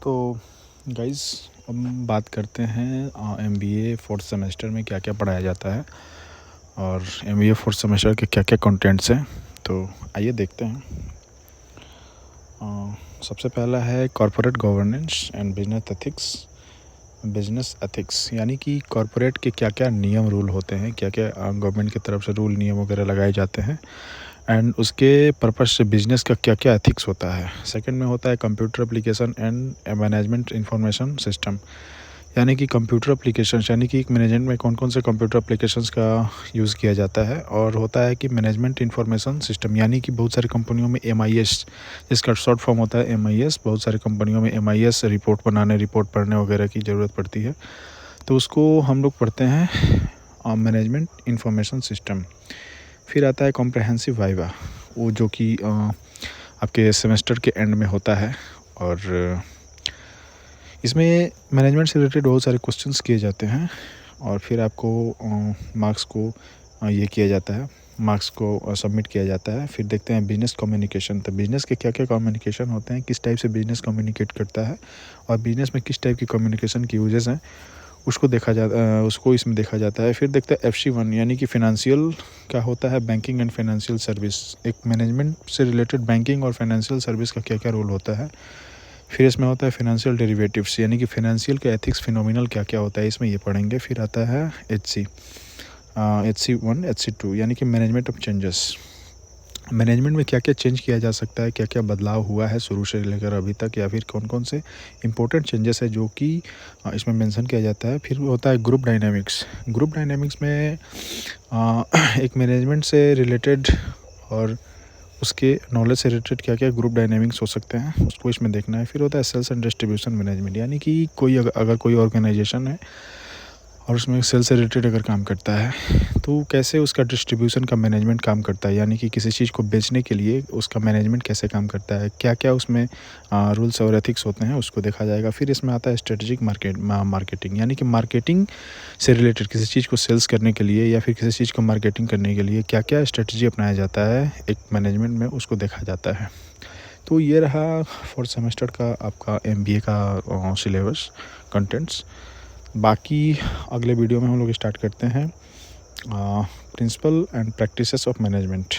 तो गाइस हम बात करते हैं एमबीए फोर्थ सेमेस्टर में क्या क्या पढ़ाया जाता है और एमबीए फोर्थ सेमेस्टर के क्या क्या कंटेंट्स हैं। तो आइए देखते हैं। सबसे पहला है corporate governance and business ethics, यानी कि कॉरपोरेट के क्या क्या नियम रूल होते हैं, क्या क्या गवर्नमेंट की तरफ से रूल नियम वगैरह लगाए जाते हैं एंड उसके पर्पस से बिजनेस का क्या क्या एथिक्स होता है। सेकंड में होता है computer application and management information system, यानी कि कंप्यूटर एप्लीकेशंस, यानी कि एक मैनेजमेंट में कौन कौन से कंप्यूटर एप्लीकेशंस का यूज़ किया जाता है। और होता है कि मैनेजमेंट इंफॉर्मेशन सिस्टम, यानी कि बहुत सारी कंपनियों में एमआईएस, जिसका शॉर्ट फॉर्म होता है एमआईएस, बहुत सारी कंपनियों में एमआईएस रिपोर्ट बनाने, रिपोर्ट पढ़ने वगैरह की ज़रूरत पड़ती है, तो उसको हम लोग पढ़ते हैं मैनेजमेंट इंफॉर्मेशन सिस्टम। फिर आता है कॉम्प्रहेंसिव वाइवा, वो जो कि आपके सेमेस्टर के एंड में होता है और इसमें मैनेजमेंट से रिलेटेड बहुत सारे क्वेश्चंस किए जाते हैं और फिर आपको मार्क्स को ये किया जाता है, मार्क्स को सबमिट किया जाता है। फिर देखते हैं बिजनेस कम्युनिकेशन, तो बिजनेस के क्या क्या कम्युनिकेशन होते हैं, किस टाइप से बिजनेस कम्युनिकेट करता है और बिजनेस में किस टाइप की कम्युनिकेशन की यूजेस हैं, उसको इसमें देखा जाता है। फिर देखते हैं FC1, यानी कि फिनेंशियल क्या होता है, बैंकिंग एंड फाइनेंशियल सर्विस, एक मैनेजमेंट से रिलेटेड बैंकिंग और फाइनेंशियल सर्विस का क्या क्या रोल होता है। फिर इसमें होता है फाइनेंशियल डेरिवेटिव्स, यानी कि फाइनेंशियल के एथिक्स फिनोमिनल क्या क्या होता है, इसमें ये पढ़ेंगे। फिर आता है HC1 HC2, यानी कि मैनेजमेंट ऑफ चेंजेस, मैनेजमेंट में क्या क्या चेंज किया जा सकता है, क्या क्या बदलाव हुआ है शुरू से लेकर अभी तक, या फिर कौन कौन से इंपॉर्टेंट चेंजेस है जो कि इसमें मेंशन किया जाता है। फिर होता है ग्रुप डायनामिक्स, ग्रुप डायनामिक्स में एक मैनेजमेंट से रिलेटेड और उसके नॉलेज से रिलेटेड क्या क्या ग्रुप डायनामिक्स हो सकते हैं, उसको इसमें देखना है। फिर होता है सेल्स एंड डिस्ट्रीब्यूशन मैनेजमेंट, यानी कि कोई अगर कोई ऑर्गेनाइजेशन है और उसमें सेल्स से रिलेटेड अगर काम करता है तो कैसे उसका डिस्ट्रीब्यूशन का मैनेजमेंट काम करता है, यानी कि किसी चीज़ को बेचने के लिए उसका मैनेजमेंट कैसे काम करता है, क्या क्या उसमें रूल्स और एथिक्स होते हैं, उसको देखा जाएगा। फिर इसमें आता है स्ट्रेटेजिक मार्केटिंग, यानी कि मार्केटिंग से रिलेटेड किसी चीज़ को सेल्स करने के लिए या फिर किसी चीज़ को मार्केटिंग करने के लिए क्या क्या स्ट्रेटजी अपनाया जाता है एक मैनेजमेंट में, उसको देखा जाता है। तो ये रहा फोर्थ सेमेस्टर का आपका MBA का सिलेबस कंटेंट्स। बाकी अगले वीडियो में हम लोग स्टार्ट करते हैं principle and practices of management.